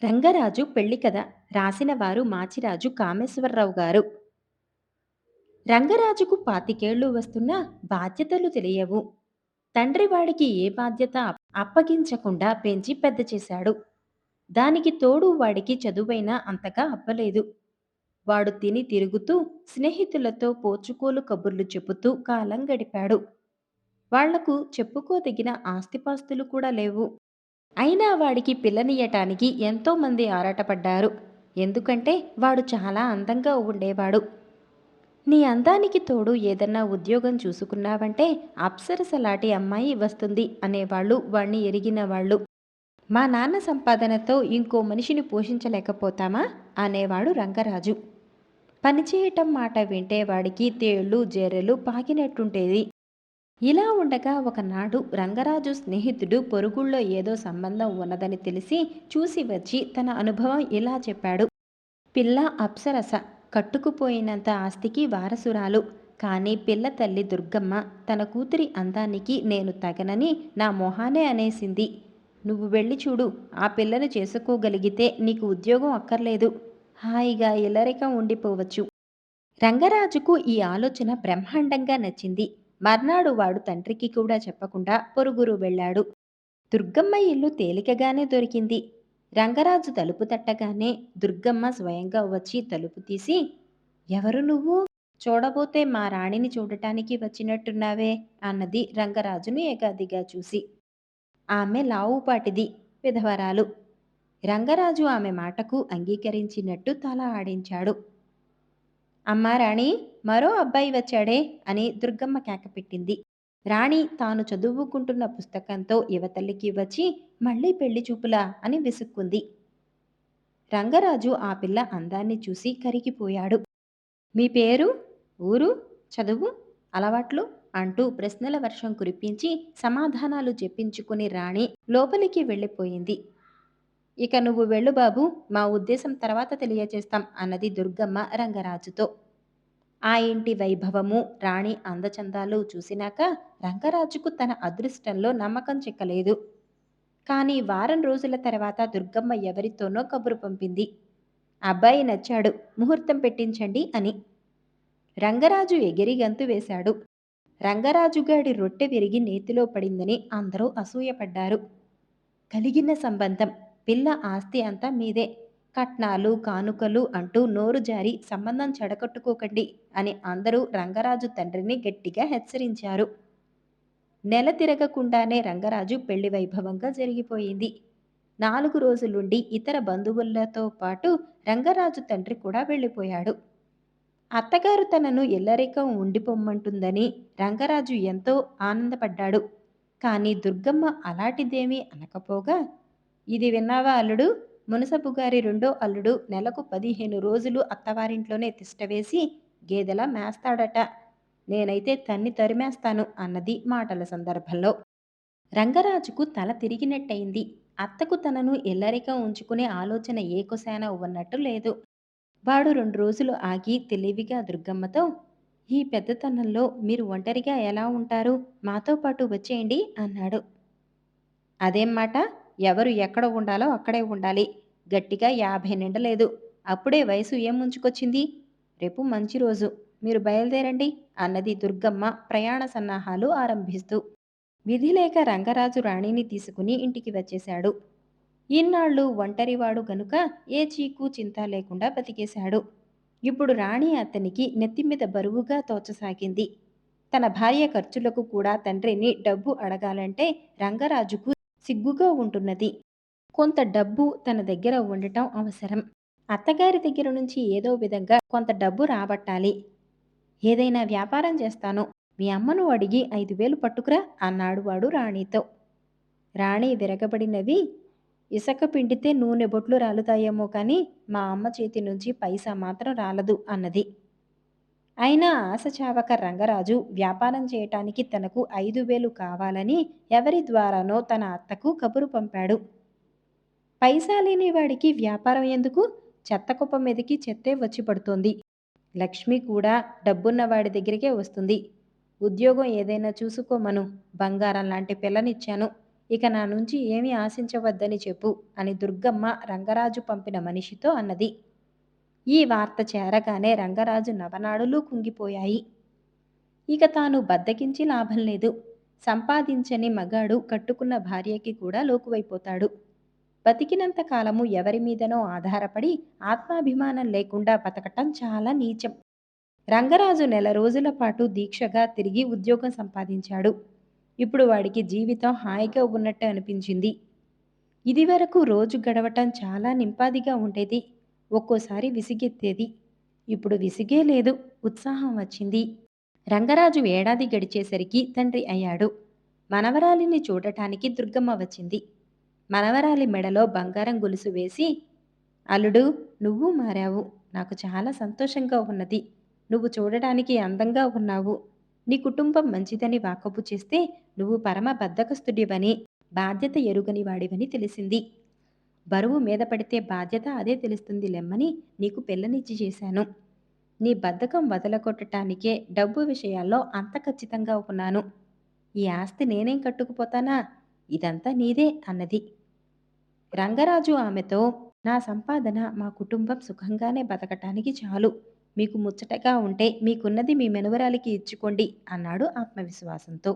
రంగరాజు పెళ్లి కథ రాసిన వారు మాచిరాజు కామేశ్వరరావు గారు. రంగరాజుకు పాతికేళ్లు వస్తున్నా బాధ్యతలు తెలియవు. తండ్రి వాడికి ఏ బాధ్యత అప్పగించకుండా పెంచి పెద్ద చేశాడు. దానికి తోడు వాడికి చదువైనా అంతగా అబ్బలేదు. వాడు తిని తిరుగుతూ స్నేహితులతో పోచుకోలు కబుర్లు చెబుతూ కాలం గడిపాడు. వాళ్లకు చెప్పుకోదగిన ఆస్తిపాస్తులు కూడా లేవు. అయినా వాడికి పిల్లనియ్యటానికి ఎంతోమంది ఆరాటపడ్డారు. ఎందుకంటే వాడు చాలా అందంగా ఉండేవాడు. నీ అందానికి తోడు ఏదన్నా ఉద్యోగం చూసుకున్నావంటే అప్సరసలాంటి అమ్మాయి వస్తుంది అనేవాళ్ళు వాణ్ణి ఎరిగిన వాళ్ళు. మా నాన్న సంపాదనతో ఇంకో మనిషిని పోషించలేకపోతామా అనేవాడు రంగరాజు. పనిచేయటం మాట వింటే వాడికి తేళ్ళు జేరెలు పాకినట్టుంటేది. ఇలా ఉండగా ఒకనాడు రంగరాజు స్నేహితుడు పొరుగుళ్ళో ఏదో సంబంధం ఉన్నదని తెలిసి చూసి వచ్చి తన అనుభవం ఇలా చెప్పాడు. పిల్ల అప్సరస, కట్టుకుపోయినంత ఆస్తికి వారసురాలు. కానీ పిల్ల తల్లి దుర్గమ్మ తన కూతురి అందానికి నేను తగనని నా మొహానే అనేసింది. నువ్వు వెళ్ళి చూడు, ఆ పిల్లను చేసుకోగలిగితే నీకు ఉద్యోగం అక్కర్లేదు, హాయిగా ఇల్లరికం ఉండిపోవచ్చు. రంగరాజుకు ఈ ఆలోచన బ్రహ్మాండంగా నచ్చింది. మర్నాడు వాడు తండ్రికి కూడా చెప్పకుండా పొరుగురు వెళ్ళాడు. దుర్గమ్మ ఇల్లు తేలికగానే దొరికింది. రంగరాజు తలుపు తట్టగానే దుర్గమ్మ స్వయంగా వచ్చి తలుపు తీసి, ఎవరు నువ్వు? చూడబోతే మా రాణిని చూడటానికి వచ్చినట్టున్నావే అన్నది రంగరాజును ఏగాదిగా చూసి. ఆమె లావుపాటిది, విధవరాలు. రంగరాజు ఆమె మాటకు అంగీకరించినట్టు తల ఆడించాడు. అమ్మా రాణి, మరో అబ్బాయి వచ్చాడే అని దుర్గమ్మ కేకపెట్టింది. రాణి తాను చదువుకుంటున్న పుస్తకంతో యువతల్లికి వచ్చి మళ్ళీ పెళ్లి చూపులా అని విసుక్కుంది. రంగరాజు ఆ పిల్ల అందాన్ని చూసి కరిగిపోయాడు. మీ పేరు, ఊరు, చదువు, అలవాట్లు అంటూ ప్రశ్నల వర్షం కురిపించి సమాధానాలు చెప్పించుకుని రాణి లోపలికి వెళ్ళిపోయింది. ఇక నువ్వు వెళ్ళు బాబు, మా ఉద్దేశం తర్వాత తెలియచేస్తాం అన్నది దుర్గమ్మ రంగరాజుతో. ఆ ఇంటి వైభవము, రాణి అందచందాలు చూసినాక రంగరాజుకు తన అదృష్టంలో నమ్మకం చిక్కలేదు. కానీ వారం రోజుల తర్వాత దుర్గమ్మ ఎవరితోనో కబురు పంపింది. అబ్బాయి నచ్చాడు, ముహూర్తం పెట్టించండి అని. రంగరాజు ఎగిరి గంతు వేశాడు. రంగరాజుగాడి రొట్టె విరిగి నేతిలో పడిందని అందరూ అసూయపడ్డారు. కలిగిన సంబంధం, పిల్ల ఆస్తి అంతా మీదే, కట్నాలు కానుకలు అంటూ నోరు జారి సంబంధం చెడగొట్టుకోకండి అని అందరూ రంగరాజు తండ్రిని గట్టిగా హెచ్చరించారు. నెల తిరగకుండానే రంగరాజు పెళ్లి వైభవంగా జరిగిపోయింది. 4 రోజులుండి ఇతర బంధువులతో పాటు రంగరాజు తండ్రి కూడా వెళ్ళిపోయాడు. అత్తగారు తనను ఇల్లరికం ఉండిపోమ్మంటుందని రంగరాజు ఎంతో ఆనందపడ్డాడు. కానీ దుర్గమ్మ అలాంటిదేమీ అనకపోగా, ఇది విన్నావా అల్లుడు, మునసబు గారి రెండో అల్లుడు నెలకు 15 రోజులు అత్తవారింట్లోనే తిష్టవేసి గేదెలా మేస్తాడట, నేనైతే తన్ని తరిమేస్తాను అన్నది మాటల సందర్భంలో. రంగరాజుకు తల తిరిగినట్టయింది. అత్తకు తనను ఇల్లరికం ఉంచుకునే ఆలోచన ఏ కొశాన ఉన్నట్టు లేదు. వాడు 2 రోజులు ఆగి తెలివిగా దుర్గమ్మతో, ఈ పెద్దతనంలో మీరు ఒంటరిగా ఎలా ఉంటారు, మాతో పాటు వచ్చేయండి అన్నాడు. అదేం మాట, ఎవరు ఎక్కడ ఉండాలో అక్కడే ఉండాలి, గట్టిగా 50 నిండలేదు, అప్పుడే వయసు ఏం ముంచుకొచ్చింది, రేపు మంచి రోజు, మీరు బయలుదేరండి అన్నది దుర్గమ్మ ప్రయాణ సన్నాహాలు ఆరంభిస్తూ. విధిలేక రంగరాజు రాణిని తీసుకుని ఇంటికి వచ్చేశాడు. ఇన్నాళ్ళు ఒంటరివాడు గనుక ఏ చీకు చింత లేకుండా బతికేశాడు. ఇప్పుడు రాణి అతనికి నెత్తిమీద బరువుగా తోచసాగింది. తన భార్య ఖర్చులకు కూడా తండ్రిని డబ్బు అడగాలంటే రంగరాజుకు సిగ్గుగా ఉంటున్నది. కొంత డబ్బు తన దగ్గర ఉండటం అవసరం. అత్తగారి దగ్గర నుంచి ఏదో విధంగా కొంత డబ్బు రాబట్టాలి. ఏదైనా వ్యాపారం చేస్తాను, మీ అమ్మను అడిగి 5,000 పట్టుకురా అన్నాడు వాడు రాణితో. రాణి విరగబడినవి, ఇసక పిండితే నూనె బొట్లు రాలుతాయేమో కానీ మా అమ్మ చేతి నుంచి పైసా మాత్రం రాలదు అన్నది. అయినా ఆశ చావక రంగరాజు వ్యాపారం చేయటానికి తనకు 5,000 కావాలని ఎవరి ద్వారానో తన అత్తకు కబురు పంపాడు. పైసా లేని వాడికి వ్యాపారం ఎందుకు, చెత్త కుప్ప మీదకి చెత్తే వచ్చి పడుతోంది. లక్ష్మి కూడా డబ్బున్న వాడి దగ్గరికే వస్తుంది. ఉద్యోగం ఏదైనా చూసుకోమను, బంగారం లాంటి పిల్లనిచ్చాను, ఇక నా నుంచి ఏమీ ఆశించవద్దని చెప్పు అని దుర్గమ్మ రంగరాజు పంపిన మనిషితో అన్నది. ఈ వార్త చేరగానే రంగరాజు నవనాడులు కుంగిపోయాయి. ఇక తాను బద్దకించి లాభం లేదు. సంపాదించని మగాడు కట్టుకున్న భార్యకి కూడా లోకువైపోతాడు. బతికినంత కాలము ఎవరి మీదనో ఆధారపడి ఆత్మాభిమానం లేకుండా బతకటం చాలా నీచం. రంగరాజు నెల రోజుల పాటు దీక్షగా తిరిగి ఉద్యోగం సంపాదించాడు. ఇప్పుడు వాడికి జీవితం హాయిగా ఉన్నట్టు అనిపించింది. ఇదివరకు రోజు గడవటం చాలా నింపాదిగా ఉండేది. ఒక్కోసారి విసిగెత్తేది. ఇప్పుడు విసిగే లేదు, ఉత్సాహం వచ్చింది. రంగరాజు ఏడాది గడిచేసరికి తండ్రి అయ్యాడు. మనవరాలిని చూడటానికి దుర్గమ్మ వచ్చింది. మనవరాలి మెడలో బంగారం గొలుసు వేసి, అల్లుడు, నువ్వు మారావు. నాకు చాలా సంతోషంగా ఉన్నది. నువ్వు చూడటానికి అందంగా ఉన్నావు. నీ కుటుంబం మంచిదని వాకబు చేస్తే నువ్వు పరమ బద్ధకస్తుడివని, బాధ్యత ఎరుగని వాడివని తెలిసింది. బరువు మీద పడితే బాధ్యత అదే తెలుస్తుంది లెమ్మని నీకు పిల్లనిచ్చి చేశాను. నీ బద్ధకం వదలగొట్టటానికే డబ్బు విషయాల్లో అంత ఖచ్చితంగా ఉన్నాను. ఈ ఆస్తి నేనేం కట్టుకుపోతానా? ఇదంతా నీదే అన్నది. రంగరాజు ఆమెతో, నా సంపాదన మా కుటుంబం సుఖంగానే బతకటానికి చాలు. మీకు ముచ్చటగా ఉంటే మీకున్నది మీ మెనువరాలికి ఇచ్చుకోండి అన్నాడు ఆత్మవిశ్వాసంతో.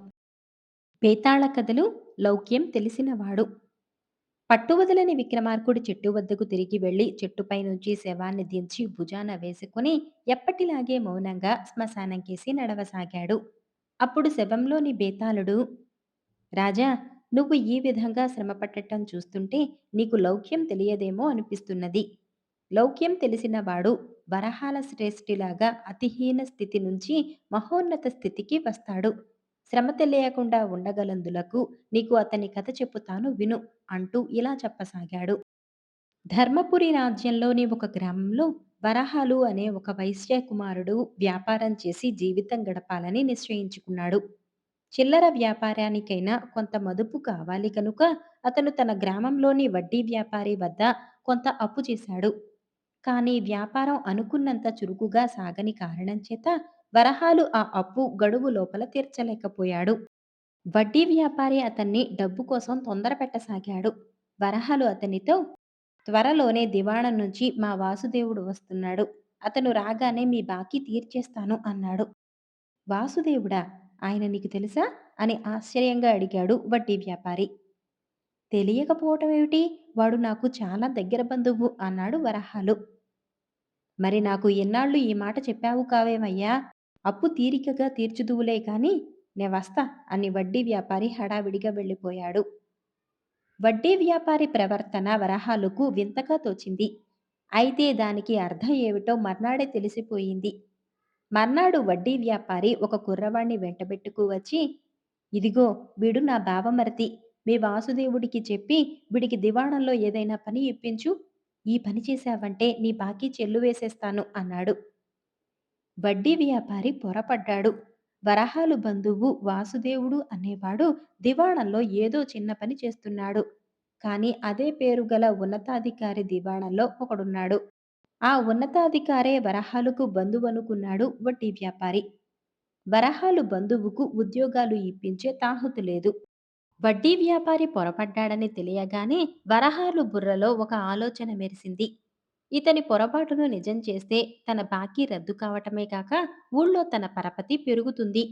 బేతాళ కథలు లౌక్యం తెలిసినవాడు. పట్టువదలని విక్రమార్కుడు చెట్టు వద్దకు తిరిగి వెళ్లి చెట్టుపై నుంచి శవాన్ని దించి భుజాన వేసుకుని ఎప్పటిలాగే మౌనంగా శ్మశానం కేసి నడవసాగాడు. అప్పుడు శవంలోని బేతాళుడు, రాజా, నువ్వు ఈ విధంగా శ్రమపట్టటం చూస్తుంటే నీకు లౌక్యం తెలియదేమో అనిపిస్తున్నది. లౌక్యం తెలిసినవాడు వరహాల శ్రేష్ఠిలాగా అతిహీన స్థితి నుంచి మహోన్నత స్థితికి వస్తాడు. శ్రమ తెలియకుండా ఉండగలందులకు నీకు అతని కథ చెప్పుతాను విను అంటూ ఇలా చెప్పసాగాడు. ధర్మపురి రాజ్యంలోని ఒక గ్రామంలో వరహాలు అనే ఒక వైశ్య కుమారుడు వ్యాపారం చేసి జీవితం గడపాలని నిశ్చయించుకున్నాడు. చిల్లర వ్యాపారానికైనా కొంత మదుపు కావాలి కనుక అతను తన గ్రామంలోని వడ్డీ వ్యాపారి వద్ద కొంత అప్పు చేశాడు. కానీ వ్యాపారం అనుకున్నంత చురుకుగా సాగని కారణం చేత వరహాలు ఆ అప్పు గడువు లోపల తీర్చలేకపోయాడు. వడ్డీ వ్యాపారి అతన్ని డబ్బు కోసం తొందర పెట్టసాగాడు. వరహాలు అతనితో, త్వరలోనే దివాణం నుంచి మా వాసుదేవుడు వస్తున్నాడు. అతను రాగానే మీ బాకీ తీర్చేస్తాను అన్నాడు. వాసుదేవుడా? ఆయన నీకు తెలుసా అని ఆశ్చర్యంగా అడిగాడు వడ్డీ వ్యాపారి. తెలియకపోవటం ఏమిటి? వాడు నాకు చాలా దగ్గర బంధువు అన్నాడు వరహాలు. మరి నాకు ఎన్నాళ్ళు ఈ మాట చెప్పావు కావేమయ్యా? అప్పు తీరికగా తీర్చుదువులే కాని నే వస్తా అని వడ్డీ వ్యాపారి హడావిడిగా వెళ్ళిపోయాడు. వడ్డీ వ్యాపారి ప్రవర్తన వరహాలుకు వింతగా తోచింది. అయితే దానికి అర్థం ఏమిటో మర్నాడే తెలిసిపోయింది. మర్నాడు వడ్డీ వ్యాపారి ఒక కుర్రవాణ్ణి వెంటబెట్టుకు వచ్చి, ఇదిగో వీడు నా బావమరిది. మీ వాసుదేవుడికి చెప్పి వీడికి దివాణంలో ఏదైనా పని ఇప్పించు. ఈ పని చేశావంటే నీ బాకీ చెల్లు వేసేస్తాను అన్నాడు. వడ్డీ వ్యాపారి పొరపడ్డాడు. వరహాలు బంధువు వాసుదేవుడు అనేవాడు దివాణంలో ఏదో చిన్న పని చేస్తున్నాడు. కానీ అదే పేరు గల ఉన్నతాధికారి దివాణంలో ఒకడున్నాడు. ఆ ఉన్నతాధికారే వరహాలకు బంధువనుకున్నాడు వడ్డీ వ్యాపారి. వరహాలు బంధువుకు ఉద్యోగాలు ఇప్పించే తాహుతు లేదు. వడ్డీ వ్యాపారి పొరపడ్డాడని తెలియగానే వరహాలు బుర్రలో ఒక ఆలోచన మెరిసింది. ఇతని పొరపాటును నిజం చేస్తే తన బాకీ రద్దు కావటమే కాక ఊళ్ళో తన పరపతి పెరుగుతుంది.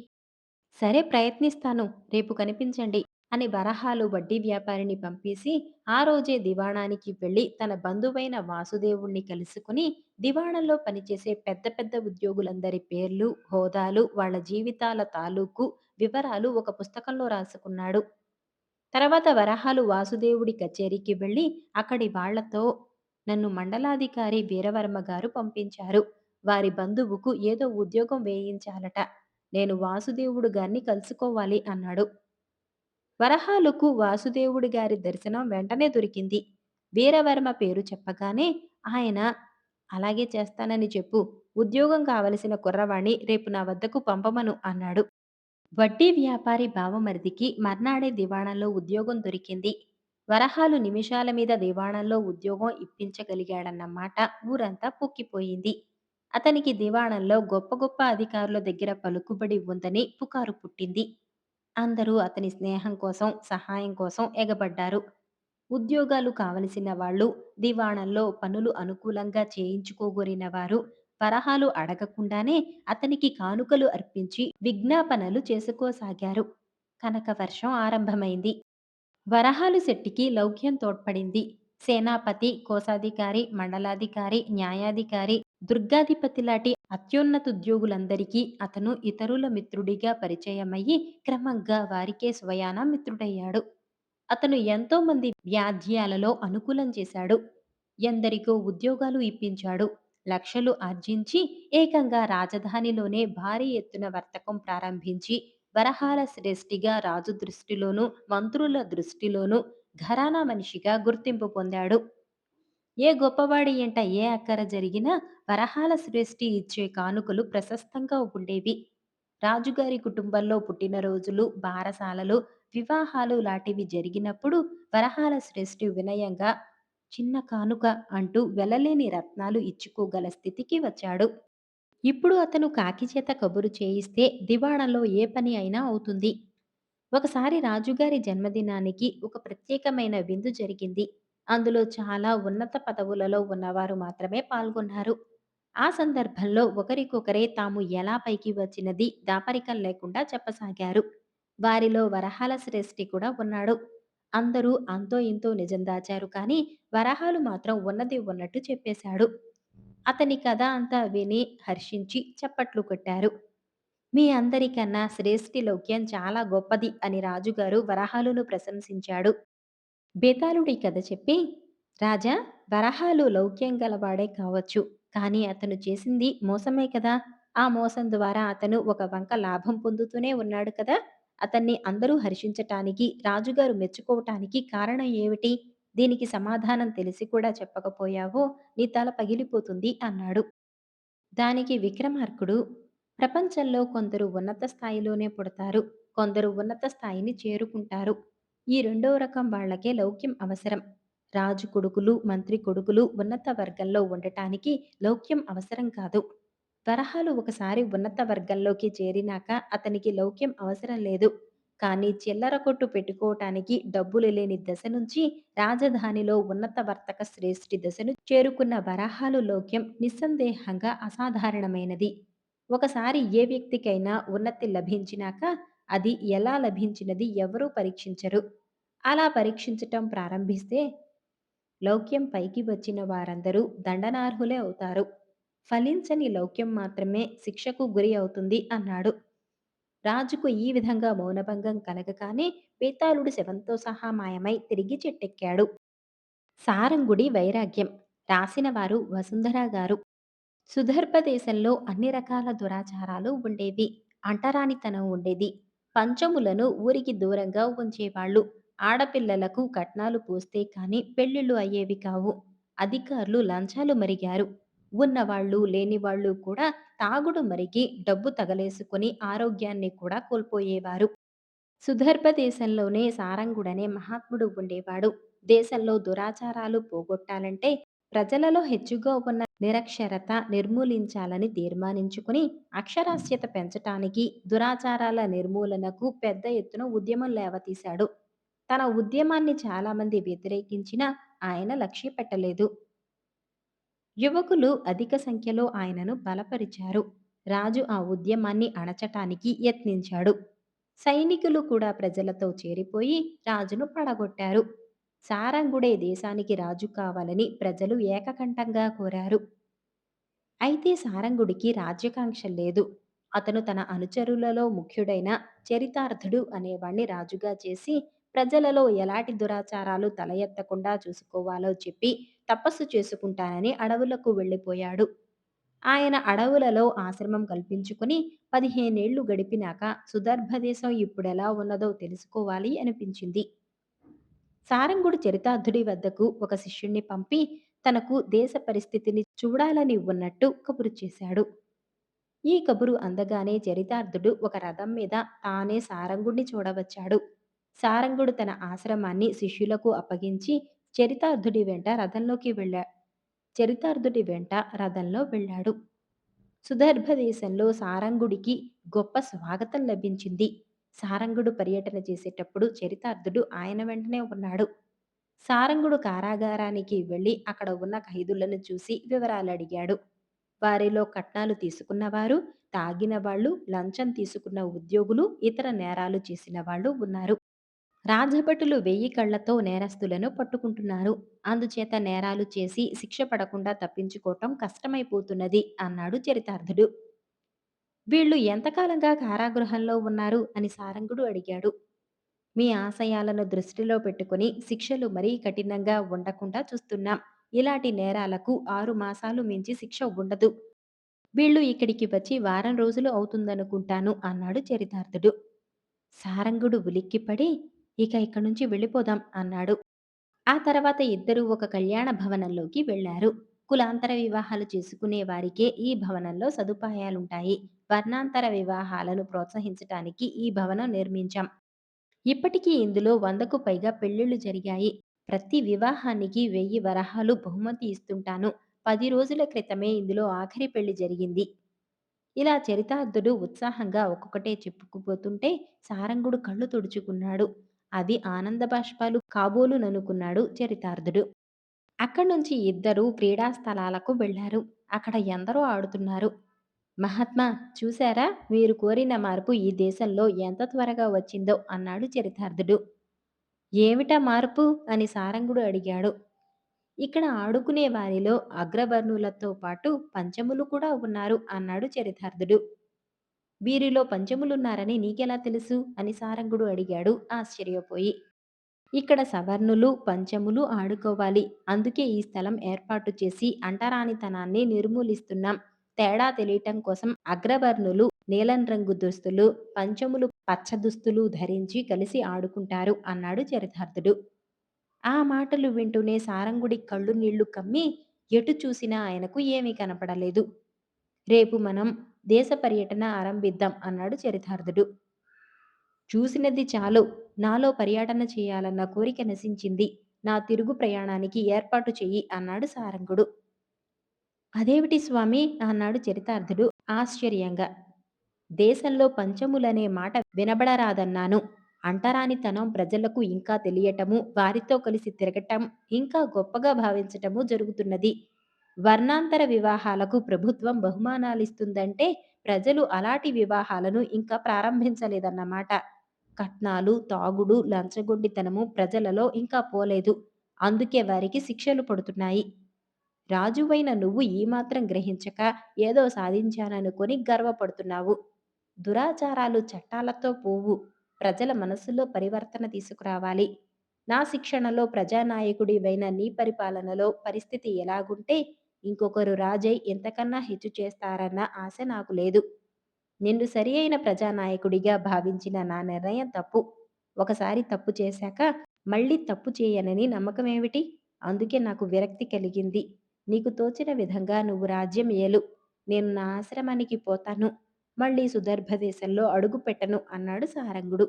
సరే, ప్రయత్నిస్తాను, రేపు కనిపించండి అని వరహాలు వడ్డీ వ్యాపారిని పంపేసి ఆ రోజే దివాణానికి వెళ్లి తన బంధువైన వాసుదేవుణ్ణి కలుసుకుని దివాణంలో పనిచేసే పెద్ద పెద్ద ఉద్యోగులందరి పేర్లు, హోదాలు, వాళ్ళ జీవితాల తాలూకు వివరాలు ఒక పుస్తకంలో రాసుకున్నాడు. తర్వాత వరహాలు వాసుదేవుడి కచేరీకి వెళ్లి అక్కడి వాళ్లతో, నన్ను మండలాధికారి వీరవర్మ గారు పంపించారు. వారి బంధువుకు ఏదో ఉద్యోగం వేయించాలట. నేను వాసుదేవుడు గారిని కలుసుకోవాలి అన్నాడు. వరహాలకు వాసుదేవుడి గారి దర్శనం వెంటనే దొరికింది. వీరవర్మ పేరు చెప్పగానే ఆయన, అలాగే చేస్తానని చెప్పు. ఉద్యోగం కావలసిన కుర్రవాణ్ణి రేపు నా వద్దకు పంపమను అన్నాడు. వడ్డీ వ్యాపారి బావమరిదికి మర్నాడే దివాణంలో ఉద్యోగం దొరికింది. వరహాలు నిమిషాల మీద దివాణంలో ఉద్యోగం ఇప్పించగలిగాడన్న మాట ఊరంతా పొక్కిపోయింది. అతనికి దివాణంలో గొప్ప గొప్ప అధికారుల దగ్గర పలుకుబడి ఉందని పుకారు పుట్టింది. అందరూ అతని స్నేహం కోసం, సహాయం కోసం ఎగబడ్డారు. ఉద్యోగాలు కావలసిన వాళ్ళు, దివాణంలో పనులు అనుకూలంగా చేయించుకోగోరిన వారు, వరహాలు అడగకుండానే అతనికి కానుకలు అర్పించి విజ్ఞాపనలు చేసుకోసాగారు. కనక వర్షం ఆరంభమైంది. వరహాలు శెట్టికి లౌక్యం తోడ్పడింది. సేనాపతి, కోశాధికారి, మండలాధికారి, న్యాయాధికారి, దుర్గాధిపతి లాంటి అత్యున్నతోద్యోగులందరికీ అతను ఇతరుల మిత్రుడిగా పరిచయమయ్యి క్రమంగా వారికే స్వయానా మిత్రుడయ్యాడు. అతను ఎంతో మంది వ్యాధ్యాలలో అనుకూలం చేశాడు. ఎందరికో ఉద్యోగాలు ఇప్పించాడు. లక్షలు ఆర్జించి ఏకంగా రాజధానిలోనే భారీ ఎత్తున వర్తకం ప్రారంభించి వరహాల శ్రేష్ఠిగా రాజు దృష్టిలోనూ మంత్రుల దృష్టిలోనూ ఘరానా మనిషిగా గుర్తింపు పొందాడు. ఏ గొప్పవాడి ఎంట ఏ అక్కర జరిగినా వరహాల శ్రేష్ఠి ఇచ్చే కానుకలు ప్రశస్తంగా ఉండేవి. రాజుగారి కుటుంబంలో పుట్టినరోజులు, బారసాలలు, వివాహాలు లాంటివి జరిగినప్పుడు వరహాల శ్రేష్ఠి వినయంగా చిన్న కానుక అంటూ వెలలేని రత్నాలు ఇచ్చుకోగల స్థితికి వచ్చాడు. ఇప్పుడు అతను కాకి చేత కబురు చేయిస్తే దివాణంలో ఏ పని అయినా అవుతుంది. ఒకసారి రాజుగారి జన్మదినానికి ఒక ప్రత్యేకమైన విందు జరిగింది. అందులో చాలా ఉన్నత పదవులలో ఉన్నవారు మాత్రమే పాల్గొన్నారు. ఆ సందర్భంలో ఒకరికొకరే తాము ఎలా పైకి వచ్చినది దాపరికం లేకుండా చెప్పసాగారు. వారిలో వరహాల శ్రేష్ఠి కూడా ఉన్నాడు. అందరూ అంతో ఇంతో నిజం దాచారు కానీ వరహాలు మాత్రం ఉన్నది ఉన్నట్టు చెప్పేశాడు. అతని కథ అంతా విని హర్షించి చప్పట్లు కొట్టారు. మీ అందరికన్నా శ్రేష్ఠి లౌక్యం చాలా గొప్పది అని రాజుగారు వరహాలును ప్రశంసించాడు. బేతాళుడి కథ చెప్పి, రాజా, వరహాలు లౌక్యం గలవాడే కావచ్చు. కానీ అతను చేసింది మోసమే కదా! ఆ మోసం ద్వారా అతను ఒక వంక లాభం పొందుతూనే ఉన్నాడు కదా! అతన్ని అందరూ హర్షించటానికి, రాజుగారు మెచ్చుకోవటానికి కారణం ఏమిటి? దీనికి సమాధానం తెలిసి కూడా చెప్పకపోయావో నీ తల పగిలిపోతుంది అన్నాడు. దానికి విక్రమార్కుడు, ప్రపంచంలో కొందరు ఉన్నత స్థాయిలోనే పుడతారు, కొందరు ఉన్నత స్థాయిని చేరుకుంటారు. ఈ రెండో రకం వాళ్ళకే లౌక్యం అవసరం. రాజు కొడుకులు, మంత్రి కొడుకులు ఉన్నత వర్గంలో ఉండటానికి లౌక్యం అవసరం కాదు. వరహాలు ఒకసారి ఉన్నత వర్గంలోకి చేరినాక అతనికి లౌక్యం అవసరం లేదు. కానీ చిల్లర కొట్టు పెట్టుకోవటానికి డబ్బులు లేని దశ నుంచి రాజధానిలో ఉన్నత వర్తక శ్రేష్ఠి దశను చేరుకున్న వరహాలు లౌక్యం నిస్సందేహంగా అసాధారణమైనది. ఒకసారి ఏ వ్యక్తికైనా ఉన్నతి లభించినాక అది ఎలా లభించినది ఎవరూ పరీక్షించరు. అలా పరీక్షించటం ప్రారంభిస్తే లౌక్యం పైకి వచ్చిన వారందరూ దండనార్హులే అవుతారు. ఫలించని లౌక్యం మాత్రమే శిక్షకు గురి అవుతుంది అన్నాడు. రాజుకు ఈ విధంగా మౌనభంగం కలగగానే బేతాళుడు శవంతో సహా మాయమై తిరిగి చెట్టెక్కాడు. సారంగుడి వైరాగ్యం. రాసినవారు వసుంధర గారు. సుదర్భ దేశంలో అన్ని రకాల దురాచారాలు ఉండేవి. అంటరానితనం ఉండేది. పంచములను ఊరికి దూరంగా ఉంచేవాళ్ళు. ఆడపిల్లలకు కట్నాలు పోస్తే కాని పెళ్లిళ్ళు అయ్యేవి కావు. అధికారులు లంచాలు మరిగారు. ఉన్నవాళ్ళు లేనివాళ్ళు కూడా తాగుడు మరిగి డబ్బు తగలేసుకుని ఆరోగ్యాన్ని కూడా కోల్పోయేవారు. సుదర్భ దేశంలోనే సారంగుడనే మహాత్ముడు ఉండేవాడు. దేశంలో దురాచారాలు పోగొట్టాలంటే ప్రజలలో హెచ్చుగా ఉన్న నిరక్షరత నిర్మూలించాలని తీర్మానించుకుని అక్షరాస్యత పెంచటానికి, దురాచారాల నిర్మూలనకు పెద్ద ఎత్తున ఉద్యమం లేవతీశాడు. తన ఉద్యమాన్ని చాలామంది వ్యతిరేకించినా ఆయన లక్ష్య పెట్టలేదు. యువకులు అధిక సంఖ్యలో ఆయనను బలపరిచారు. రాజు ఆ ఉద్యమాన్ని అణచటానికి యత్నించాడు. సైనికులు కూడా ప్రజలతో చేరిపోయి రాజును పడగొట్టారు. సారంగుడే దేశానికి రాజు కావాలని ప్రజలు ఏకకంఠంగా కోరారు. అయితే సారంగుడికి రాజ్యకాంక్ష లేదు. అతను తన అనుచరులలో ముఖ్యుడైన చరితార్థుడు అనేవాణ్ణి రాజుగా చేసి ప్రజలలో ఎలాంటి దురాచారాలు తల ఎత్తకుండా చూసుకోవాలో చెప్పి తపస్సు చేసుకుంటానని అడవులకు వెళ్ళిపోయాడు. ఆయన అడవులలో ఆశ్రమం కల్పించుకుని 15 ఏళ్లు గడిపినాక సుదర్భదేశం ఇప్పుడెలా ఉన్నదో తెలుసుకోవాలి అనిపించింది. సారంగుడు చరితార్థుడి వద్దకు ఒక శిష్యుణ్ణి పంపి తనకు దేశ పరిస్థితిని చూడాలని ఉన్నట్టు కబురు చేశాడు. ఈ కబురు అందగానే చరితార్థుడు ఒక రథం మీద తానే సారంగుడిని చూడవచ్చాడు. సారంగుడు తన ఆశ్రమాన్ని శిష్యులకు అప్పగించి చరితార్థుడి వెంట రథంలోకి వెళ్ళా చరితార్థుడి వెంట రథంలో వెళ్ళాడు. సుదర్భ దేశంలో సారంగుడికి గొప్ప స్వాగతం లభించింది. సారంగుడు పర్యటన చేసేటప్పుడు చరితార్థుడు ఆయన వెంటనే ఉన్నాడు. సారంగుడు కారాగారానికి వెళ్లి అక్కడ ఉన్న ఖైదులను చూసి వివరాలడిగాడు. వారిలో కట్నాలు తీసుకున్నవారు, తాగిన వాళ్ళు, లంచం తీసుకున్న ఉద్యోగులు, ఇతర నేరాలు చేసిన వాళ్ళు ఉన్నారు. రాజభటులు 1000 కళ్లతో నేరస్తులను పట్టుకుంటున్నారు. అందుచేత నేరాలు చేసి శిక్ష పడకుండా తప్పించుకోవటం కష్టమైపోతున్నది అన్నాడు చరితార్థుడు. వీళ్ళు ఎంతకాలంగా కారాగృహంలో ఉన్నారు అని సారంగుడు అడిగాడు. మీ ఆశయాలను దృష్టిలో పెట్టుకుని శిక్షలు మరీ కఠినంగా ఉండకుండా చూస్తున్నాం. ఇలాంటి నేరాలకు 6 మాసాలు మించి శిక్ష ఉండదు. వీళ్ళు ఇక్కడికి వచ్చి వారం రోజులు అవుతుందనుకుంటాను అన్నాడు చరితార్థుడు. సారంగుడు ఉలిక్కిపడి ఇక ఇక్కడి నుంచి వెళ్ళిపోదాం అన్నాడు. ఆ తర్వాత ఇద్దరూ ఒక కళ్యాణ భవనంలోకి వెళ్లారు. కులాంతర వివాహాలు చేసుకునే వారికే ఈ భవనంలో సదుపాయాలుంటాయి. వర్ణాంతర వివాహాలను ప్రోత్సహించటానికి ఈ భవనం నిర్మించాం. ఇప్పటికీ ఇందులో 100కు పైగా పెళ్లిళ్లు జరిగాయి. ప్రతి వివాహానికి 1000 వరహాలు బహుమతి ఇస్తుంటాను. 10 రోజుల క్రితమే ఇందులో ఆఖరి పెళ్లి జరిగింది. ఇలా చరితార్థుడు ఉత్సాహంగా ఒక్కొక్కటే చెప్పుకుపోతుంటే సారంగుడు కళ్ళు తుడుచుకున్నాడు. అవి ఆనంద బాష్పాలు కాబోలుననుకున్నాడు చరితార్థుడు. అక్కడ్నుంచి ఇద్దరూ క్రీడా స్థలాలకు వెళ్లారు. అక్కడ ఎందరో ఆడుతున్నారు. మహాత్మా, చూశారా, మీరు కోరిన మార్పు ఈ దేశంలో ఎంత త్వరగా వచ్చిందో అన్నాడు చరితార్థుడు. ఏమిటా మార్పు అని సారంగుడు అడిగాడు. ఇక్కడ ఆడుకునే వారిలో అగ్రవర్ణులతో పాటు పంచములు కూడా ఉన్నారు అన్నాడు చరితార్థుడు. వీరిలో పంచములున్నారని నీకెలా తెలుసు అని సారంగుడు అడిగాడు ఆశ్చర్యపోయి. ఇక్కడ సవర్ణులు, పంచములు ఆడుకోవాలి. అందుకే ఈ స్థలం ఏర్పాటు చేసి అంటరానితనాన్ని నిర్మూలిస్తున్నాం. తేడా తెలియటం కోసం అగ్రవర్ణులు నీలం రంగు దుస్తులు, పంచములు పచ్చ దుస్తులు ధరించి కలిసి ఆడుకుంటారు అన్నాడు చరితార్థుడు. ఆ మాటలు వింటూనే సారంగుడి కళ్ళు నీళ్లు కమ్మి ఎటు చూసినా ఆయనకు ఏమీ కనపడలేదు. రేపు మనం దేశ పర్యటన ఆరంభిద్దాం అన్నాడు చరితార్థుడు. చూసినది చాలు. నాలో పర్యటన చేయాలన్న కోరిక నశించింది. నా తిరుగు ప్రయాణానికి ఏర్పాటు చెయ్యి అన్నాడు సారంగుడు. అదేమిటి స్వామి అన్నాడు చరితార్థుడు ఆశ్చర్యంగా. దేశంలో పంచములనే మాట వినబడరాదన్నాను. అంటరానితనం ప్రజలకు ఇంకా తెలియటము, వారితో కలిసి తిరగటం, ఇంకా గొప్పగా భావించటము జరుగుతున్నది. వర్ణాంతర వివాహాలకు ప్రభుత్వం బహుమానాలిస్తుందంటే ప్రజలు అలాంటి వివాహాలను ఇంకా ప్రారంభించలేదన్నమాట. కట్నాలు, తాగుడు, లంచగొండితనము ప్రజలలో ఇంకా పోలేదు. అందుకే వారికి శిక్షలు పడుతున్నాయి. రాజువైన నువ్వు ఈ మాత్రం గ్రహించక ఏదో సాధించాననుకొని గర్వపడుతున్నావు. దురాచారాలు చట్టాలతో పోవు. ప్రజల మనసులో పరివర్తన తీసుకురావాలి. నా శిక్షణలో ప్రజానాయకుడివైన నీ పరిపాలనలో పరిస్థితి ఎలాగుంటే ఇంకొకరు రాజై ఎంతకన్నా హెచ్చు చేస్తారన్న ఆశ నాకు లేదు. నిన్ను సరి అయిన ప్రజానాయకుడిగా భావించిన నా నిర్ణయం తప్పు. ఒకసారి తప్పు చేశాక మళ్ళీ తప్పు చేయనని నమ్మకమేమిటి? అందుకే నాకు విరక్తి కలిగింది. నీకు తోచిన విధంగా నువ్వు రాజ్యం ఏలు. నేను నా ఆశ్రమానికి పోతాను. మళ్ళీ సుదర్భ దేశంలో అడుగు పెట్టను అన్నాడు సారంగుడు.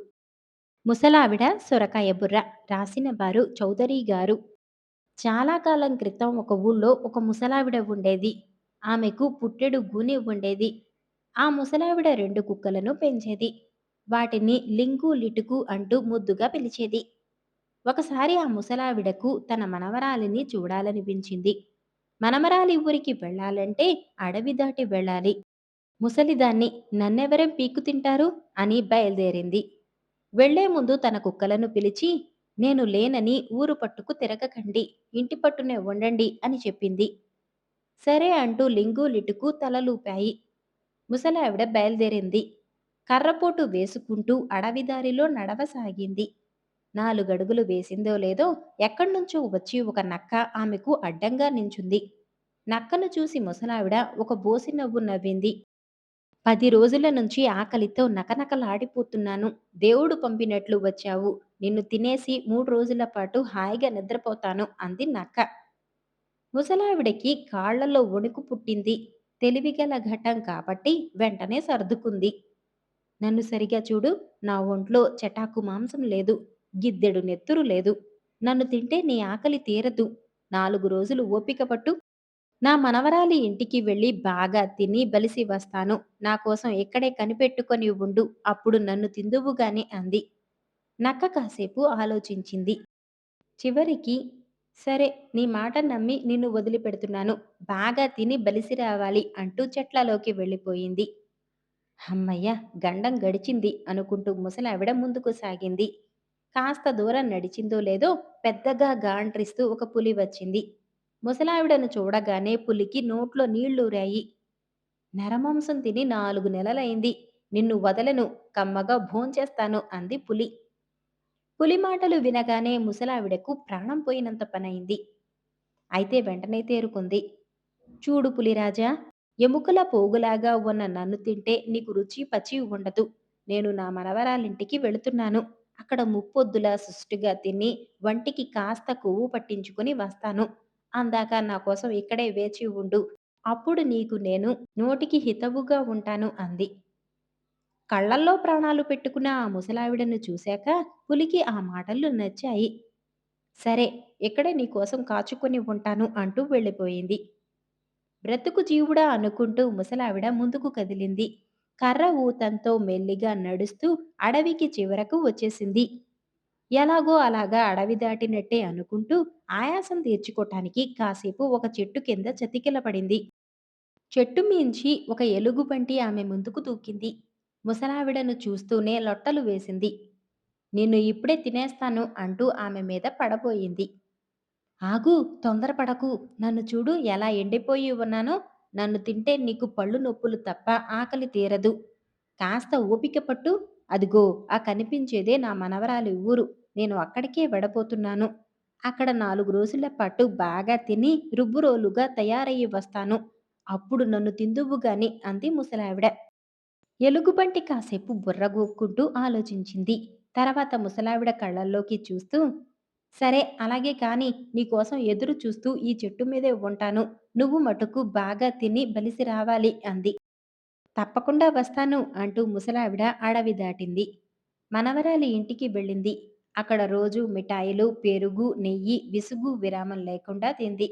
ముసలావిడ సొరకాయ బుర్ర. రాసిన వారు చౌదరి గారు. చాలా కాలం క్రితం ఒక ఊళ్ళో ఒక ముసలావిడ ఉండేది. ఆమెకు పుట్టెడు గూని ఉండేది. ఆ ముసలావిడ 2 కుక్కలను పెంచేది. వాటిని లింకు, లిటుకు అంటూ ముద్దుగా పిలిచేది. ఒకసారి ఆ ముసలావిడకు తన మనవరాలిని చూడాలనిపించింది. మనమరాలి ఊరికి వెళ్ళాలంటే అడవి దాటి వెళ్ళాలి. ముసలిదాన్ని నన్నెవరేం పీక్కు తింటారు అని బయలుదేరింది. వెళ్లే ముందు తన కుక్కలను పిలిచి, నేను లేనని ఊరు పట్టుకు తిరగకండి, ఇంటి పట్టునే ఉండండి అని చెప్పింది. సరే అంటూ లింగు లిటుకు తలలూపాయి. ముసలావిడ బయలుదేరింది. కర్రపోటు వేసుకుంటూ అడవిదారిలో నడవసాగింది. 4 అడుగులు వేసిందో లేదో ఎక్కడ్నుంచో వచ్చి ఒక నక్క ఆమెకు అడ్డంగా నించుంది. నక్కను చూసి ముసలావిడ ఒక బోసి నవ్వు నవ్వింది. 10 రోజుల నుంచి ఆకలితో నకనకలాడిపోతున్నాను. దేవుడు పంపినట్లు వచ్చావు. నిన్ను తినేసి 3 రోజుల పాటు హాయిగా నిద్రపోతాను అంది నక్క. ముసలావిడకి కాళ్లలో వణుకు పుట్టింది. తెలివిగల ఘటం కాబట్టి వెంటనే సర్దుకుంది. నన్ను సరిగా చూడు. నా ఒంట్లో చెటాకు మాంసం లేదు. గిద్దెడు నెత్తురు లేదు. నన్ను తింటే నీ ఆకలి తీరదు. 4 రోజులు ఓపిక పట్టు. నా మనవరాలి ఇంటికి వెళ్ళి బాగా తిని బలిసి వస్తాను. నా కోసం ఇక్కడే కనిపెట్టుకొని ఉండు. అప్పుడు నన్ను తిందువు గాని అంది. నక్క కాసేపు ఆలోచించింది. చివరికి సరే నీ మాట నమ్మి నిన్ను వదిలిపెడుతున్నాను. బాగా తిని బలిసి రావాలి అంటూ చెట్లలోకి వెళ్ళిపోయింది. హమ్మయ్య! గండం గడిచింది అనుకుంటూ ముసలావిడ ముందుకు సాగింది. కాస్త దూరం నడిచిందో లేదో పెద్దగా గాండ్రిస్తూ ఒక పులి వచ్చింది. ముసలావిడను చూడగానే పులికి నోట్లో నీళ్లూరాయి. నరమాంసం తిని 4 నెలలైంది. నిన్ను వదలను, కమ్మగా భోంచేస్తాను అంది పులి. పులి మాటలు వినగానే ముసలావిడకు ప్రాణం పోయినంత పనైంది. అయితే వెంటనే తేరుకుంది. చూడు పులిరాజా, ఎముకల పోగులాగా ఉన్న నన్ను తింటే నీకు రుచి పచి ఉండదు. నేను నా మనవరాలింటికి వెళుతున్నాను. అక్కడ ముప్పొద్దులా సుష్టుగా తిని వంటికి కాస్త కొవ్వు పట్టించుకుని వస్తాను. అందాక నా కోసం ఇక్కడే వేచి ఉండు. అప్పుడు నీకు నేను నోటికి హితవుగా ఉంటాను అంది. కళ్ళల్లో ప్రాణాలు పెట్టుకున్న ఆ ముసలావిడను చూశాక పులికి ఆ మాటలు నచ్చాయి. సరే, ఇక్కడే నీకోసం కాచుకొని ఉంటాను అంటూ వెళ్ళిపోయింది. బ్రతుకు జీవుడా అనుకుంటూ ముసలావిడ ముందుకు కదిలింది. కర్ర ఊతంతో మెల్లిగా నడుస్తూ అడవికి చివరకు వచ్చేసింది. ఎలాగో అలాగా అడవి దాటినట్టే అనుకుంటూ ఆయాసం తీర్చుకోటానికి కాసేపు ఒక చెట్టు కింద చతికిల పడింది. చెట్టు మించి ఒక ఎలుగుబంటి ఆమె ముందుకు దూకింది. ముసలావిడను చూస్తూనే లొట్టలు వేసింది. నిన్ను ఇప్పుడే తినేస్తాను అంటూ ఆమె మీద పడబోయింది. ఆగు, తొందరపడకు. నన్ను చూడు ఎలా ఎండిపోయి ఉన్నానో. నన్ను తింటే నీకు పళ్ళు నొప్పులు తప్ప ఆకలి తీరదు. కాస్త ఓపిక పట్టు. అదిగో ఆ కనిపించేదే నా మనవరాలి ఊరు. నేను అక్కడికే వెడబోతున్నాను. అక్కడ 4 రోజుల పాటు బాగా తిని రుబ్బురోలుగా తయారయ్యి వస్తాను. అప్పుడు నన్ను తిందువు గాని అంది ముసలావిడ. ఎలుగుబంటి కాసేపు బుర్రగోక్కుంటూ ఆలోచించింది. తర్వాత ముసలావిడ కళ్ళల్లోకి చూస్తూ, సరే అలాగే కాని, నీకోసం ఎదురు చూస్తూ ఈ చెట్టు మీదే ఉంటాను. నువ్వు మటుకు బాగా తిని బలిసి రావాలి అంది. తప్పకుండా వస్తాను అంటూ ముసలావిడ అడవి దాటింది. మనవరాలి ఇంటికి వెళ్ళింది. అక్కడ రోజు మిఠాయిలు, పెరుగు, నెయ్యి విసుగు విరామం లేకుండా తింది.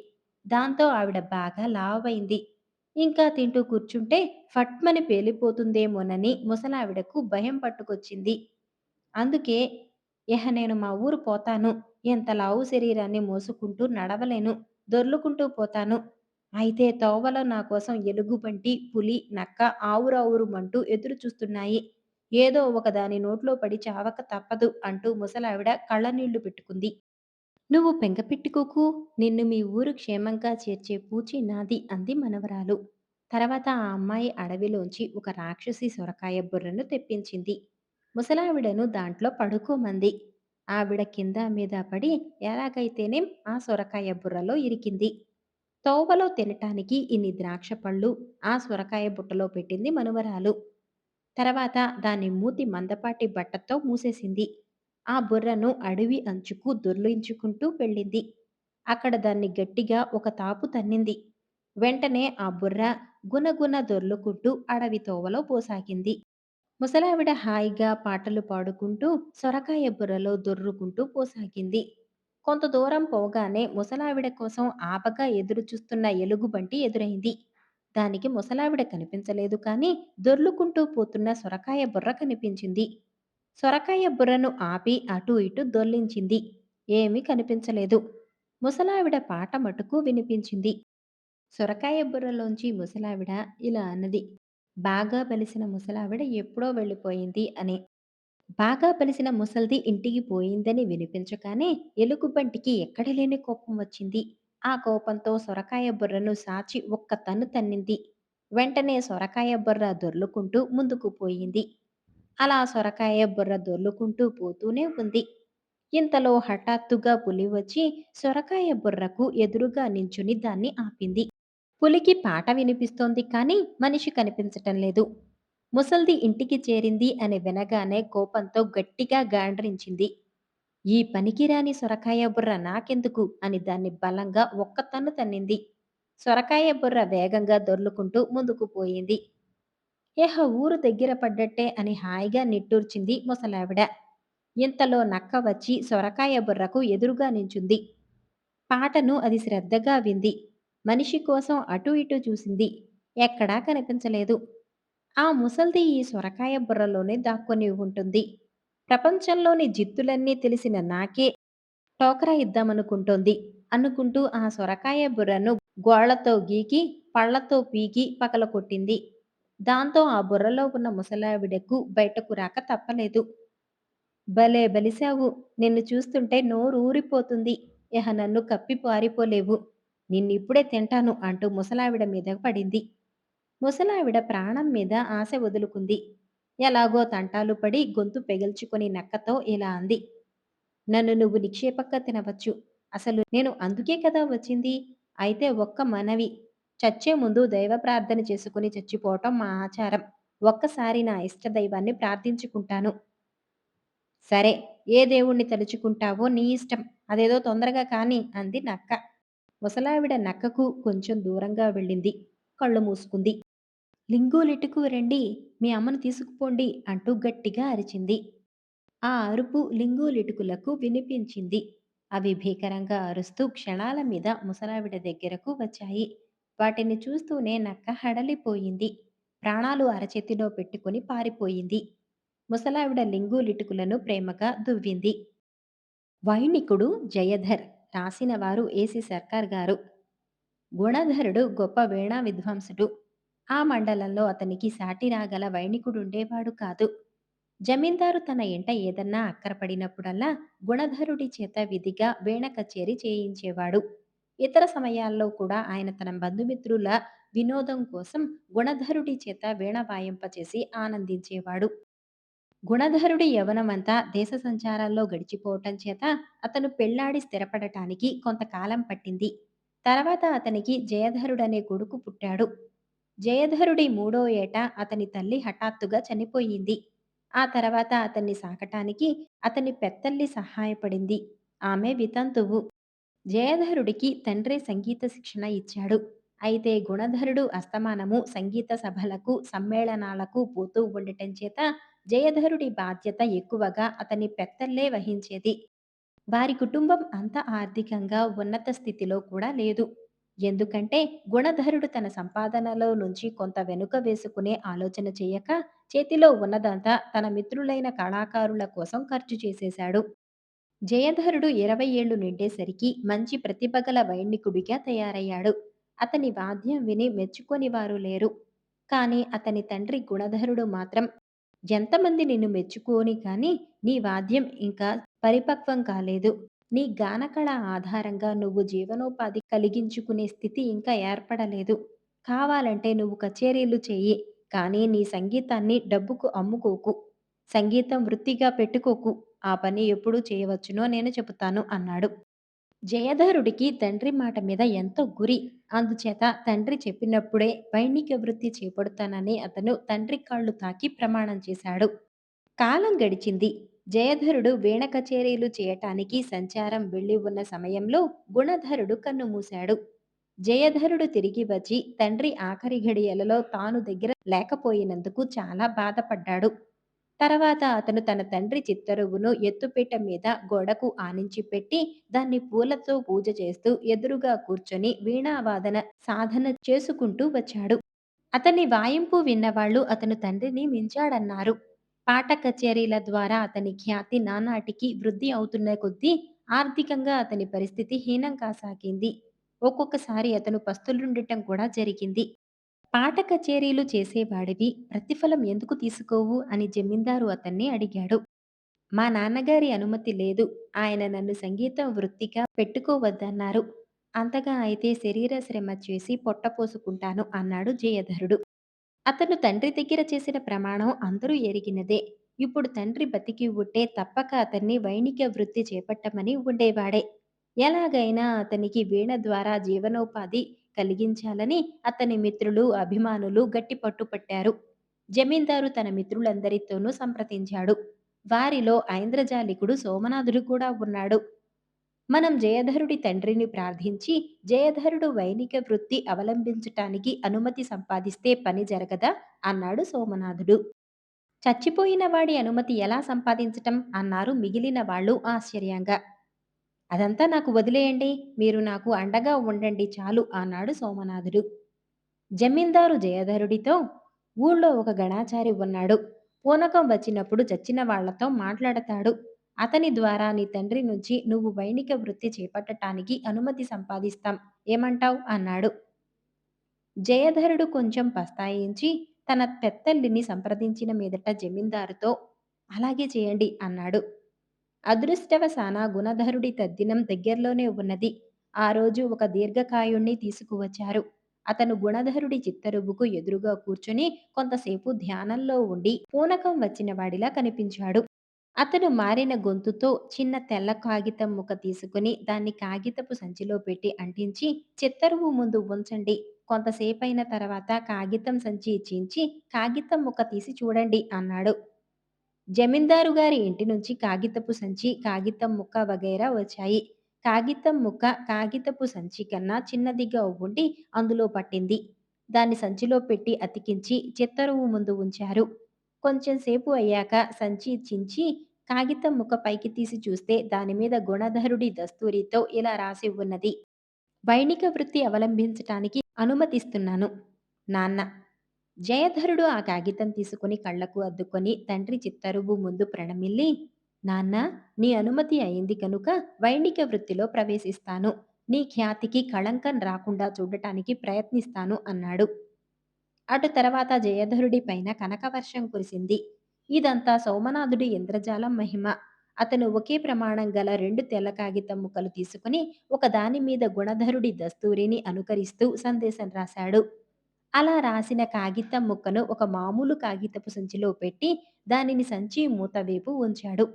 దాంతో ఆవిడ బాగా లావైంది. ఇంకా తింటూ కూర్చుంటే ఫట్మని పేలిపోతుందేమోనని ముసలావిడకు భయం పట్టుకొచ్చింది. అందుకే ఇహ నేను మా ఊరు పోతాను. ఎంత లావు శరీరాన్ని మోసుకుంటూ నడవలేను. దొర్లుకుంటూ పోతాను. అయితే తోవలో నా కోసం ఎలుగుబంటి, పులి, నక్క ఆవురావురుమంటూ ఎదురు చూస్తున్నాయి. ఏదో ఒకదాని నోట్లో పడి చావక తప్పదు అంటూ ముసలావిడ కళ్ళనీళ్లు పెట్టుకుంది. నువ్వు బెంగ పెట్టుకోకు. నిన్ను మీ ఊరు క్షేమంగా చేర్చే పూచి నాది అంది మనవరాలు. తర్వాత ఆ అమ్మాయి అడవిలోంచి ఒక రాక్షసి సొరకాయ బుర్రను తెప్పించింది. ముసలావిడను దాంట్లో పడుకోమంది. ఆవిడ కింద మీద పడి ఎలాగైతేనేం ఆ సొరకాయ బుర్రలో ఇరికింది. తోవలో తినటానికి ఇన్ని ద్రాక్ష పళ్ళు ఆ సొరకాయ బుట్టలో పెట్టింది మనవరాలు. తర్వాత దాని మూతి మందపాటి బట్టతో మూసేసింది. ఆ బుర్రను అడవి అంచుకు దొర్లించుకుంటూ వెళ్ళింది. అక్కడ దాన్ని గట్టిగా ఒక తాపు తన్నింది. వెంటనే ఆ బుర్ర గునగున దొర్లుకుంటూ అడవి తోవలో పోసాగింది. ముసలావిడ హాయిగా పాటలు పాడుకుంటూ సొరకాయ బుర్రలో దొర్లుకుంటూ పోసాగింది. కొంత దూరం పోగానే ముసలావిడ కోసం ఆపగా ఎదురుచూస్తున్న ఎలుగుబంటి ఎదురైంది. దానికి ముసలావిడ కనిపించలేదు కానీ దొర్లుకుంటూ పోతున్న సొరకాయ బుర్ర కనిపించింది. సొరకాయ బుర్రను ఆపి అటూ ఇటూ దొర్లించింది. ఏమీ కనిపించలేదు. ముసలావిడ పాట మటుకు వినిపించింది. సొరకాయ బుర్రలోంచి ముసలావిడ ఇలా అన్నది. బాగా బలిసిన ముసలావిడ ఎప్పుడో వెళ్ళిపోయింది అని. బాగా బలిసిన ముసల్ది ఇంటికి పోయిందని వినిపించగానే ఎలుగుబంటికి ఎక్కడలేని కోపం వచ్చింది. ఆ కోపంతో సొరకాయ బుర్రను సాచి ఒక్క తన్ను తన్నింది. వెంటనే సొరకాయ బుర్ర దొర్లుకుంటూ ముందుకు పోయింది. అలా సొరకాయ బుర్ర దొర్లుకుంటూ పోతూనే ఉంది. ఇంతలో హఠాత్తుగా పులి వచ్చి సొరకాయ బుర్రకు ఎదురుగా నించుని దాన్ని ఆపింది. పులికి పాట వినిపిస్తోంది కానీ మనిషి కనిపించటం లేదు. ముసల్ది ఇంటికి చేరింది అని వినగానే కోపంతో గట్టిగా గాండ్రించింది. ఈ పనికిరాని సొరకాయ బుర్ర నాకెందుకు అని దాన్ని బలంగా ఒక్క తన్ను తన్నింది. సొరకాయ బుర్ర వేగంగా దొర్లుకుంటూ ముందుకు పోయింది. ఏహ ఊరు దగ్గర పడ్డట్టే అని హాయిగా నిట్టూర్చింది ముసలావిడ. ఇంతలో నక్క వచ్చి సొరకాయ బుర్రకు ఎదురుగా నించుంది. పాటను అది శ్రద్ధగా వింది. మనిషి కోసం అటూ ఇటూ చూసింది. ఎక్కడా కనిపించలేదు. ఆ ముసల్ది ఈ సొరకాయ బుర్రలోనే దాక్కొని ఉంటుంది. ప్రపంచంలోని జిత్తులన్నీ తెలిసిన నాకే టోకరా ఇద్దామనుకుంటోంది అనుకుంటూ ఆ సొరకాయ బుర్రను గోళ్లతో గీకి, పళ్లతో పీకి పగలగొట్టింది. దాంతో ఆ బుర్రలో ఉన్న ముసలావిడకు బయటకు రాక తప్పలేదు. భలే బలిశావు. నిన్ను చూస్తుంటే నోరూరిపోతుంది. ఇహ నన్ను కప్పి పారిపోలేవు. నిన్నిప్పుడే తింటాను అంటూ ముసలావిడ మీద పడింది. ముసలావిడ ప్రాణం మీద ఆశ వదులుకుంది. ఎలాగో తంటాలు పడి గొంతు పెగిల్చుకొని నక్కతో ఇలా అంది. నన్ను నువ్వు నిక్షేపంగా తినవచ్చు. అసలు నేను అందుకే కదా వచ్చింది. అయితే ఒక్క మనవి. చచ్చే ముందు దైవ ప్రార్థన చేసుకుని చచ్చిపోవటం మా ఆచారం. ఒక్కసారి నా ఇష్టదైవాన్ని ప్రార్థించుకుంటాను. సరే, ఏ దేవుణ్ణి తలుచుకుంటావో నీ ఇష్టం. అదేదో తొందరగా కాని అంది నక్క. ముసలావిడ నక్కకు కొంచెం దూరంగా వెళ్ళింది. కళ్ళు మూసుకుంది. లింగూలిటుకు రండి, మీ అమ్మను తీసుకుపోండి అంటూ గట్టిగా అరిచింది. ఆ అరుపు లింగూలిటుకులకు వినిపించింది. అవి భీకరంగా అరుస్తూ క్షణాల మీద ముసలావిడ దగ్గరకు వచ్చాయి. వాటిని చూస్తూనే నక్క హడలిపోయింది. ప్రాణాలు అరచేతిలో పెట్టుకుని పారిపోయింది. ముసలావిడ లింగూలిటుకులను ప్రేమగా దువ్వింది. వైణికుడు జయధర్, రాసినవారు ఏసి సర్కార్ గారు. గుణధరుడు గొప్ప వీణా విద్వాంసుడు. ఆ మండలంలో అతనికి సాటి రాగల వైణికుడుండేవాడు కాదు. జమీందారు తన ఇంట ఏదన్నా అక్కరపడినప్పుడల్లా గుణధరుడి చేత విధిగా వీణ కచేరీ చేయించేవాడు. ఇతర సమయాల్లో కూడా ఆయన తన బంధుమిత్రుల వినోదం కోసం గుణధరుడి చేత వీణ వాయింపచేసి ఆనందించేవాడు. గుణధరుడి యవ్వనమంతా దేశ సంచారాల్లో గడిచిపోవటం చేత అతను పెళ్లాడి స్థిరపడటానికి కొంతకాలం పట్టింది. తర్వాత అతనికి జయధరుడనే కొడుకు పుట్టాడు. జయధరుడి మూడో ఏట అతని తల్లి హఠాత్తుగా చనిపోయింది. ఆ తర్వాత అతన్ని సాకటానికి అతని పెత్తల్లి సహాయపడింది. ఆమె వితంతువు. జయధరుడికి తండ్రే సంగీత శిక్షణ ఇచ్చాడు. అయితే గుణధరుడు అస్తమానము సంగీత సభలకు, సమ్మేళనాలకు పోతూ ఉండటం చేత జయధరుడి బాధ్యత ఎక్కువగా అతని పెత్తల్లే వహించేది. వారి కుటుంబం అంత ఆర్థికంగా ఉన్నత స్థితిలో కూడా లేదు. ఎందుకంటే గుణధరుడు తన సంపాదనలో నుంచి కొంత వెనుక వేసుకునే ఆలోచన చేయక చేతిలో ఉన్నదంతా తన మిత్రులైన కళాకారుల కోసం ఖర్చు చేసేశాడు. జయధరుడు 20 ఏళ్లు నిండేసరికి మంచి ప్రతిభగల వైణికుడిగా తయారయ్యాడు. అతని వాద్యం విని మెచ్చుకొని వారు లేరు. కానీ అతని తండ్రి గుణధరుడు మాత్రం ఎంతమంది నిన్ను మెచ్చుకోని కానీ నీ వాద్యం ఇంకా పరిపక్వం కాలేదు. నీ గానకళ ఆధారంగా నువ్వు జీవనోపాధి కలిగించుకునే స్థితి ఇంకా ఏర్పడలేదు. కావాలంటే నువ్వు కచేరీలు చెయ్యి. కానీ నీ సంగీతాన్ని డబ్బుకు అమ్ముకోకు. సంగీతం వృత్తిగా పెట్టుకోకు. ఆ పని ఎప్పుడు చేయవచ్చునో నేను చెబుతాను అన్నాడు. జయధరుడికి తండ్రి మాట మీద ఎంతో గురి. అందుచేత తండ్రి చెప్పినప్పుడే వైణిక వృత్తి చేపడతానని అతను తండ్రి కాళ్ళు తాకి ప్రమాణం చేశాడు. కాలం గడిచింది. జయధరుడు వీణ కచేరీలు చేయటానికి సంచారం వెళ్ళి ఉన్న సమయంలో గుణధరుడు కన్నుమూశాడు. జయధరుడు తిరిగి వచ్చి తండ్రి ఆఖరి ఘడియలలో తాను దగ్గర లేకపోయినందుకు చాలా బాధపడ్డాడు. తర్వాత అతను తన తండ్రి చిత్తరువును ఎత్తుపీట మీద గోడకు ఆనించి పెట్టి దాన్ని పూలతో పూజ చేస్తూ ఎదురుగా కూర్చొని వీణావాదన సాధన చేసుకుంటూ వచ్చాడు. అతని వాయింపు విన్నవాళ్ళు అతను తండ్రిని మించాడన్నారు. పాట కచేరీల ద్వారా అతని ఖ్యాతి నానాటికి వృద్ధి అవుతున్న కొద్దీ ఆర్థికంగా అతని పరిస్థితి హీనం కాసాగింది. ఒక్కొక్కసారి అతను పస్తులుండటం కూడా జరిగింది. పాట కచేరీలు చేసేవాడివి ప్రతిఫలం ఎందుకు తీసుకోవు అని జమీందారు అతన్ని అడిగాడు. మా నాన్నగారి అనుమతి లేదు. ఆయన నన్ను సంగీతం వృత్తిగా పెట్టుకోవద్దన్నారు. అంతగా అయితే శరీర శ్రమ చేసి పొట్టపోసుకుంటాను అన్నాడు జయధరుడు. అతను తండ్రి దగ్గర చేసిన ప్రమాణం అందరూ ఎరిగినదే. ఇప్పుడు తండ్రి బతికి ఉంటే తప్పక అతన్ని వైణిక వృత్తి చేపట్టమని ఉండేవాడే. ఎలాగైనా అతనికి వీణ ద్వారా జీవనోపాధి కలిగించాలని అతని మిత్రులు, అభిమానులు గట్టి పట్టుపట్టారు. జమీందారు తన మిత్రులందరితోనూ సంప్రదించాడు. వారిలో ఐంద్రజాలికుడు సోమనాథుడు కూడా ఉన్నాడు. మనం జయధరుడి తండ్రిని ప్రార్థించి జయధరుడు వైణిక వృత్తి అవలంబించటానికి అనుమతి సంపాదిస్తే పని జరగదా అన్నాడు సోమనాథుడు. చచ్చిపోయిన వాడి అనుమతి ఎలా సంపాదించటం అన్నారు మిగిలిన వాళ్ళు ఆశ్చర్యంగా. అదంతా నాకు వదిలేయండి. మీరు నాకు అండగా ఉండండి చాలు అన్నాడు సోమనాథుడు. జమీందారు జయధరుడితో ఊళ్ళో ఒక గణాచారి ఉన్నాడు. పూనకం వచ్చినప్పుడు చచ్చిన వాళ్లతో మాట్లాడతాడు. అతని ద్వారా నీ తండ్రి నుంచి నువ్వు వైణిక వృత్తి చేపట్టటానికి అనుమతి సంపాదిస్తాం. ఏమంటావ్ అన్నాడు. జయధరుడు కొంచెం పస్తాయించి తన పెత్తల్లిని సంప్రదించిన మీదట జమీందారుతో అలాగే చేయండి అన్నాడు. అదృష్టవశాన గుణధరుడి తద్దినం దగ్గరలోనే ఉన్నది. ఆ రోజు ఒక దీర్ఘకాయుణ్ణి తీసుకువచ్చారు. అతను గుణధరుడి చిత్తరువుకు ఎదురుగా కూర్చుని కొంతసేపు ధ్యానంలో ఉండి పూనకం వచ్చిన వాడిలా కనిపించాడు. అతను మారిన గొంతుతో చిన్న తెల్ల కాగితం ముక్క తీసుకుని దాన్ని కాగితపు సంచిలో పెట్టి అంటించి చిత్తరువు ముందు ఉంచండి. కొంతసేపైన తర్వాత కాగితం సంచి చించి కాగితం ముక్క తీసి చూడండి అన్నాడు. జమీందారు గారి ఇంటి నుంచి కాగితపు సంచి, కాగితం ముక్క వగైరా వచ్చాయి. కాగితం ముక్క కాగితపు సంచి కన్నా చిన్నదిగా ఉండి అందులో పట్టింది. దాన్ని సంచిలో పెట్టి అతికించి చిత్తరువు ముందు ఉంచారు. కొంచెం సేపు అయ్యాక సంచి చించి కాగితం ముక్క పైకి తీసి చూస్తే దానిమీద గుణధరుడి దస్తూరితో ఇలా రాసి ఉన్నది: వైణిక వృత్తి అవలంబించటానికి అనుమతిస్తున్నాను నాన్న. జయధరుడు ఆ కాగితం తీసుకుని కళ్ళకు అద్దుకొని తండ్రి చిత్తరువు ముందు ప్రణమిల్లి, నాన్న, నీ అనుమతి అయింది కనుక వైణిక వృత్తిలో ప్రవేశిస్తాను. నీ ఖ్యాతికి కళంకం రాకుండా చూడటానికి ప్రయత్నిస్తాను అన్నాడు. అటు తర్వాత జయధరుడి పైన కనకవర్షం కురిసింది. ఇదంతా సోమనాథుడి ఇంద్రజాలం మహిమ. అతను ఒకే ప్రమాణం గల రెండు తెల్ల కాగితం ముక్కలు తీసుకుని ఒకదాని మీద గుణధరుడి దస్తూరిని అనుకరిస్తూ సందేశం రాశాడు. అలా రాసిన కాగితం ముక్కను ఒక మామూలు కాగితపు సంచిలో పెట్టి దానిని సంచి మూత వైపు ఉంచాడు.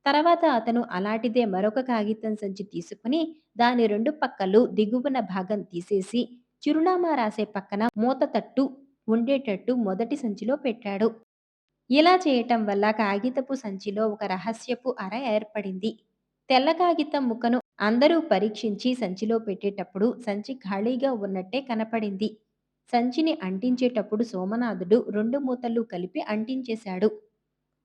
తర్వాత అతను అలాంటిదే మరొక కాగితం సంచి తీసుకుని దాని రెండు పక్కలు దిగువన భాగం తీసేసి చిరునామా రాసే పక్కన మూత తట్టు ఉండేటట్టు మొదటి సంచిలో పెట్టాడు. ఇలా చేయటం వల్ల కాగితపు సంచిలో ఒక రహస్యపు అర ఏర్పడింది. తెల్ల కాగితం ముక్కను అందరూ పరీక్షించి సంచిలో పెట్టేటప్పుడు సంచి ఖాళీగా ఉన్నట్టే కనపడింది. సంచిని అంటించేటప్పుడు సోమనాథుడు రెండు మూతలు కలిపి అంటించేశాడు.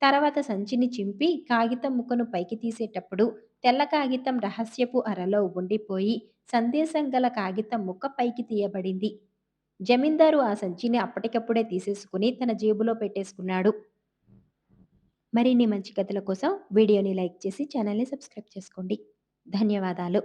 తర్వాత సంచిని చింపి కాగితం ముక్కను పైకి తీసేటప్పుడు తెల్ల కాగితం రహస్యపు అరలో ఉండిపోయి సందేశం గల కాగితం ముక్క పైకి తీయబడింది. జమీందారు ఆ సంచిని అప్పటికప్పుడే తీసేసుకుని తన జేబులో పెట్టేసుకున్నాడు. మరిన్ని మంచి కథల కోసం వీడియోని లైక్ చేసి ఛానల్ని సబ్స్క్రైబ్ చేసుకోండి. ధన్యవాదాలు.